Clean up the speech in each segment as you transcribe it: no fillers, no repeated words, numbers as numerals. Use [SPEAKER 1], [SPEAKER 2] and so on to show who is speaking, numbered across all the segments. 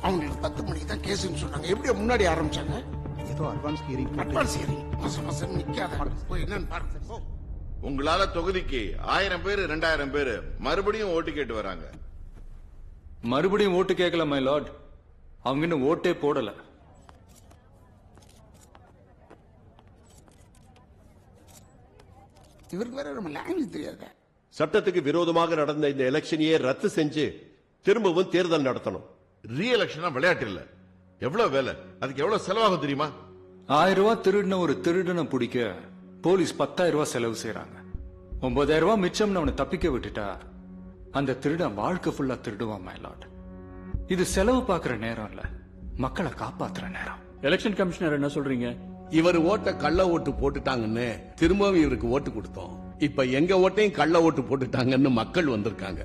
[SPEAKER 1] அவங்களுக்கு 10 மணிக்கு தான் கேஸ்ன்னு சொன்னாங்க. எப்படி முன்னாடி ஆரம்பிச்சாங்க?
[SPEAKER 2] ஏதோ அட்வான்ஸ் ஹியரிங்
[SPEAKER 1] அட்வான்ஸ் ஹியரிங். மாசம் நிக்காத. போய் என்னன்னு பாருங்க. போ.
[SPEAKER 3] உங்களால தொகுதிக்கு 1000 பேரு 2000 பேரு மறுபடியும் ஓட்டு கேட்டு வராங்க.
[SPEAKER 4] மறுபடியும் ஓட்டு கேட்கல மை லார்ட். அவங்க இன்னும் ஓட்டே போடல.
[SPEAKER 1] இவருக்கு வேற நம்ம லாங்குவேஜ் தெரியாத.
[SPEAKER 5] சட்டத்துக்கு விரோதமாக நடந்த இந்த எலெக்ஷனையே ரத்து செஞ்சு திரும்பவும் தேர்தல் நடத்தணும்.
[SPEAKER 3] ரீ எலெக்ஷனா விளையாட்டு இல்ல. எவ்வளவு வேலை, அதுக்கு எவ்வளவு செலவாகும் தெரியுமா?
[SPEAKER 4] 1000 ரூபாய் திருடின ஒரு திருடனை பிடிக்க போலீஸ் 10,000 ரூபாய் செலவு செய்யறாங்க. 9,000 ரூபாய் மிச்சம்னு அவனை தப்பிக்க விட்டுட்டா அந்த திருடன் வாழ்க்கை ஃபுல்லா திருடுவான் மை லார்ட். இது செலவு பாக்குற நேரம் இல்ல, மக்களை காப்பாத்துற நேரம்.
[SPEAKER 6] எலெக்ஷன் கமிஷனர் என்ன சொல்றீங்க?
[SPEAKER 7] இவர் ஓட்ட கள்ள ஓட்டு போட்டுட்டாங்கன்னு திரும்பவும் இவருக்கு ஓட்டு கொடுத்தோம். இப்ப எங்க ஓட்டையும் கள்ள ஓட்டு போட்டுட்டாங்கன்னு மக்கள் வந்திருக்காங்க.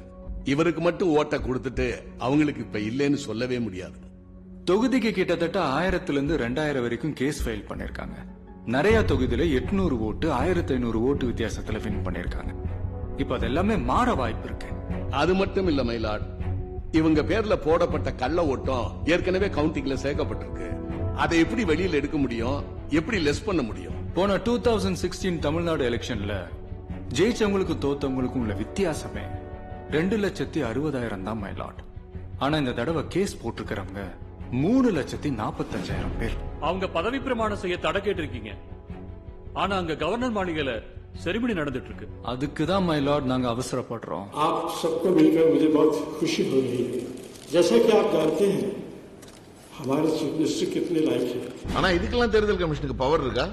[SPEAKER 7] இவருக்கு மட்டும் ஓட்ட கொடுத்துட்டு அவங்களுக்கு இப்ப இல்லைன்னு சொல்லவே முடியாது.
[SPEAKER 4] தொகுதிக்கு கிட்டத்தட்ட 1000 இருந்து 2000 வரைக்கும் கேஸ் ஃபைல் பண்ணிருக்காங்க. நிறைய தொகுதியில 800 ஓட்டு 1500 ஓட்டு வித்தியாசத்துல வின் பண்ணிருக்காங்க. இப்ப அதெல்லாமே மாற வாய்ப்பு இருக்கு.
[SPEAKER 7] அது மட்டும் இல்ல மயிலாட், இவங்க பேர்ல போடப்பட்ட கள்ள ஓட்டம் ஏற்கனவே கவுண்டிங்ல சேர்க்கப்பட்டிருக்கு. அதை எப்படி வெளியில எடுக்க முடியும், எப்படி லெஸ் பண்ண முடியும்?
[SPEAKER 4] போன 2016 தமிழ்நாடு எலெக்ஷன்ல ஜெயிச்சவங்களுக்கும் தோத்தவங்களுக்கும் உள்ள வித்தியாசமே 2,60,000 தான் மை லார்ட். ஆனா இந்த தடவை கேஸ் போட்டிருக்கிறவங்க 3,45,000 பேர்.
[SPEAKER 6] அவங்க பதவி பிரமாணம் செய்ய தடை கேட்டிருக்கீங்க. ஆனா அங்க கவர்னர் மாளிகையில செரிமனி நடந்துட்டு இருக்கு.
[SPEAKER 4] அதுக்கு தான் மை லார்ட் நாங்க அவசரப்படுறோம்.
[SPEAKER 8] आप सबको मिलकर मुझे बहुत खुशी हो रही है. जैसा कि आप जानते हैं हमारे चीफ मिनिस्टर कितने लायक हैं.
[SPEAKER 3] ஆனா இதுக்கெல்லாம் தேர்தல் கமிஷனுக்கு பவர் இருக்கா?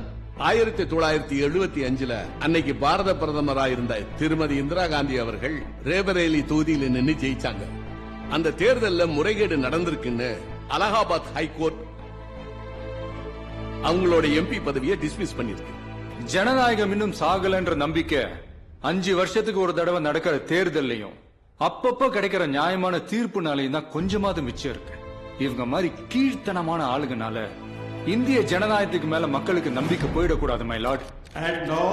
[SPEAKER 7] 1975 அன்னைக்கு பாரத பிரதமரா இருந்த திருமதி இந்திரா காந்தி அவர்கள் ரேபரேலி தொகுதியில் நின்று ஜெயிச்சாங்க. அந்த தேர்தலில் முறைகேடு நடந்திருக்குன்னு அலகாபாத் ஹைகோர்ட் அவங்களோட எம்பி பதவியை டிஸ்மிஸ் பண்ணிருக்கு.
[SPEAKER 4] ஜனநாயகம் இன்னும் சாகலன்ற நம்பிக்கை 5 வருஷத்துக்கு ஒரு தடவை நடக்கிற தேர்தல்லையும் அப்பப்ப கிடைக்கிற நியாயமான தீர்ப்புனாலையும் தான் கொஞ்சமாவது மிச்சம் இருக்கு. இவங்க மாதிரி கீழ்த்தனமான ஆளுங்கனால இந்திய ஜனநாயகத்துக்கு மேல மக்களுக்கு நம்பிக்கை போயிடக்கூடாது my Lord.
[SPEAKER 8] And now,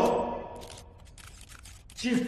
[SPEAKER 8] Chief